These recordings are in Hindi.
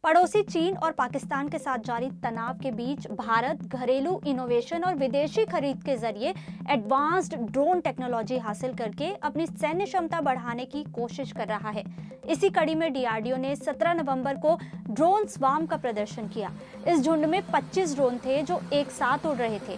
पड़ोसी चीन और पाकिस्तान के साथ जारी तनाव के बीच भारत घरेलू इनोवेशन और विदेशी खरीद के जरिए एडवांस्ड ड्रोन टेक्नोलॉजी हासिल करके अपनी सैन्य क्षमता बढ़ाने की कोशिश कर रहा है। इसी कड़ी में डीआरडीओ ने 17 नवंबर को ड्रोन स्वार्म का प्रदर्शन किया। इस झुंड में 25 ड्रोन थे जो एक साथ उड़ रहे थे।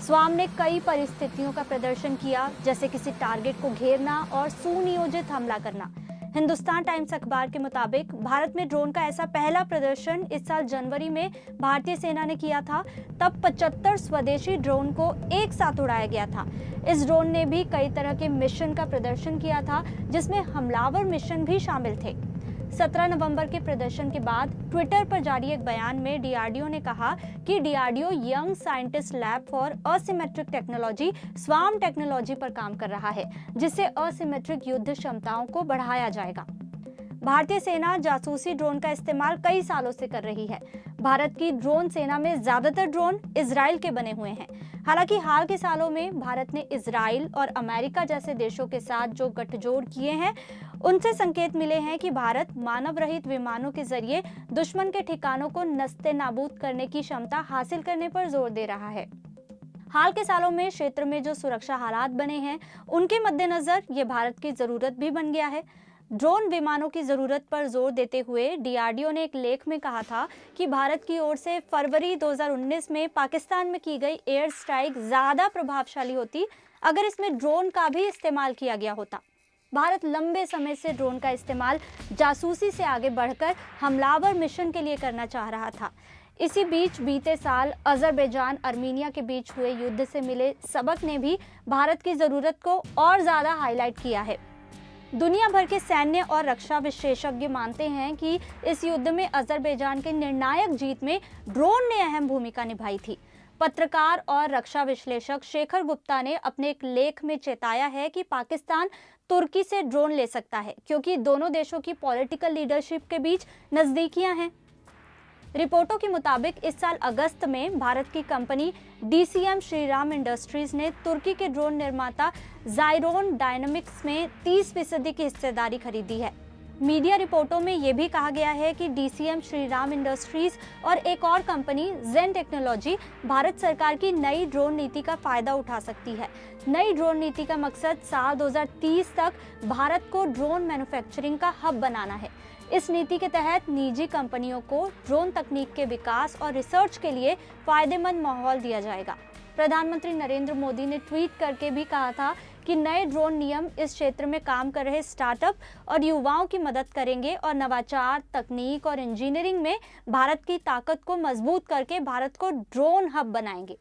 स्वार्म ने कई परिस्थितियों का प्रदर्शन किया, जैसे किसी टारगेट को घेरना और सुनियोजित हमला करना। हिंदुस्तान टाइम्स अखबार के मुताबिक भारत में ड्रोन का ऐसा पहला प्रदर्शन इस साल जनवरी में भारतीय सेना ने किया था। तब 75 स्वदेशी ड्रोन को एक साथ उड़ाया गया था। इस ड्रोन ने भी कई तरह के मिशन का प्रदर्शन किया था, जिसमें हमलावर मिशन भी शामिल थे। 17 नवंबर के प्रदर्शन के बाद ट्विटर पर जारी एक बयान में डीआरडीओ ने कहा कि DRDO young scientist lab for asymmetric technology swarm technology पर काम कर रहा है, जिससे असिमेट्रिक युद्ध क्षमताओं को बढ़ाया जाएगा। भारतीय सेना जासूसी ड्रोन का इस्तेमाल कई सालों से कर रही है। भारत की ड्रोन सेना में ज्यादातर ड्रोन इजराइल के बने हुए हैं। हालांकि हाल के सालों में भारत ने इजराइल और अमेरिका जैसे देशों के साथ जो गठजोड़ किए हैं, उनसे संकेत मिले हैं कि भारत मानव रहित विमानों के जरिए दुश्मन के ठिकानों को नस्ते नाबूद करने की क्षमता हासिल करने पर जोर दे रहा है। हाल के सालों में क्षेत्र में जो सुरक्षा हालात बने हैं, उनके मद्देनजर ये भारत की जरूरत भी बन गया है। ड्रोन विमानों की जरूरत पर जोर देते हुए डीआरडीओ ने एक लेख में कहा था कि भारत की ओर से फरवरी 2019 में पाकिस्तान में की गई एयर स्ट्राइक ज्यादा प्रभावशाली होती अगर इसमें ड्रोन का भी इस्तेमाल किया गया होता। भारत लंबे समय से ड्रोन का इस्तेमाल जासूसी से आगे बढ़कर हमलावर मिशन के लिए करना चाह रहा था। इसी बीच बीते साल अजरबैजान अर्मीनिया के बीच हुए युद्ध से मिले सबक ने भी भारत की जरूरत को और ज्यादा हाईलाइट किया है। दुनिया भर के सैन्य और रक्षा विशेषज्ञ मानते हैं कि इस युद्ध में अजरबैजान के निर्णायक जीत में ड्रोन ने अहम भूमिका निभाई थी। पत्रकार और रक्षा विश्लेषक शेखर गुप्ता ने अपने एक लेख में चेताया है कि पाकिस्तान तुर्की से ड्रोन ले सकता है, क्योंकि दोनों देशों की पॉलिटिकल लीडरशिप के बीच नजदीकियां हैं। रिपोर्टों के मुताबिक इस साल अगस्त में भारत की कंपनी डीसीएम श्रीराम इंडस्ट्रीज ने तुर्की के ड्रोन निर्माता ज़ायरोन डायनामिक्स में 30% की हिस्सेदारी खरीदी है। मीडिया रिपोर्टों में यह भी कहा गया है कि डीसीएम श्रीराम इंडस्ट्रीज और एक और कंपनी जेन टेक्नोलॉजी भारत सरकार की नई ड्रोन नीति का फायदा उठा सकती है। नई ड्रोन नीति का मकसद साल 2030 तक भारत को ड्रोन मैन्युफैक्चरिंग का हब बनाना है। इस नीति के तहत निजी कंपनियों को ड्रोन तकनीक के विकास और रिसर्च के लिए फायदेमंद माहौल दिया जाएगा। प्रधानमंत्री नरेंद्र मोदी ने ट्वीट करके भी कहा था कि नए ड्रोन नियम इस क्षेत्र में काम कर रहे स्टार्टअप और युवाओं की मदद करेंगे और नवाचार, तकनीक और इंजीनियरिंग में भारत की ताकत को मजबूत करके भारत को ड्रोन हब बनाएंगे।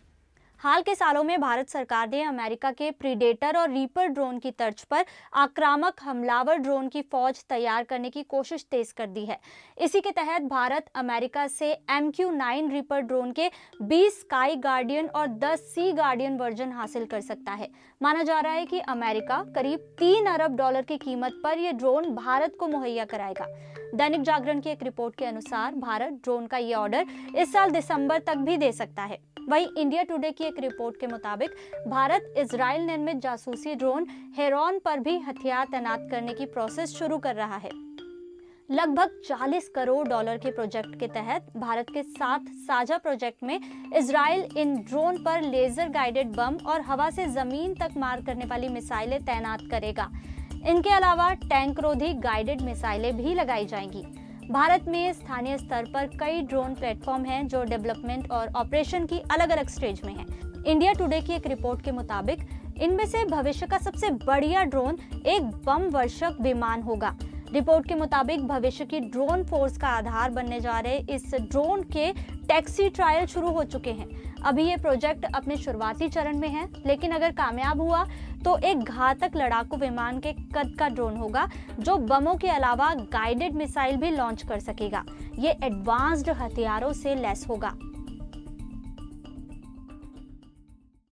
हाल के सालों में भारत सरकार ने अमेरिका के प्रीडेटर और रीपर ड्रोन की तर्ज पर आक्रामक हमलावर ड्रोन की फौज तैयार करने की कोशिश तेज कर दी है। इसी के तहत भारत अमेरिका से MQ-9 रीपर ड्रोन के 20 स्काई गार्डियन और 10 सी गार्डियन वर्जन हासिल कर सकता है। माना जा रहा है कि अमेरिका करीब $3 अरब की कीमत पर यह ड्रोन भारत को मुहैया कराएगा। दैनिक जागरण की एक रिपोर्ट के अनुसार भारत ड्रोन का ये ऑर्डर इस साल दिसंबर तक भी दे सकता है। वहीं इंडिया टुडे की एक रिपोर्ट के मुताबिक भारत इजराइल निर्मित जासूसी ड्रोन हेरॉन पर भी हथियार तैनात करने की प्रोसेस शुरू कर रहा है। लगभग $40 करोड़ के प्रोजेक्ट के तहत भारत के साथ साझा प्रोजेक्ट में इजराइल इन ड्रोन पर लेजर गाइडेड बम और हवा से जमीन तक मार करने वाली मिसाइलें तैनात करेगा। इनके अलावा टैंक रोधी गाइडेड मिसाइलें भी लगाई जाएंगी। भारत में स्थानीय स्तर पर कई ड्रोन प्लेटफॉर्म हैं जो डेवलपमेंट और ऑपरेशन की अलग अलग स्टेज में हैं। इंडिया टुडे की एक रिपोर्ट के मुताबिक इनमें से भविष्य का सबसे बढ़िया ड्रोन एक बम वर्षक विमान होगा। रिपोर्ट के मुताबिक भविष्य की ड्रोन फोर्स का आधार बनने जा रहे इस ड्रोन के टैक्सी ट्रायल शुरू हो चुके हैं। अभी ये प्रोजेक्ट अपने शुरुआती चरण में है, लेकिन अगर कामयाब हुआ तो एक घातक लड़ाकू विमान के कद का ड्रोन होगा जो बमों के अलावा गाइडेड मिसाइल भी लॉन्च कर सकेगा। ये एडवांस्ड हथियारों से लैस होगा।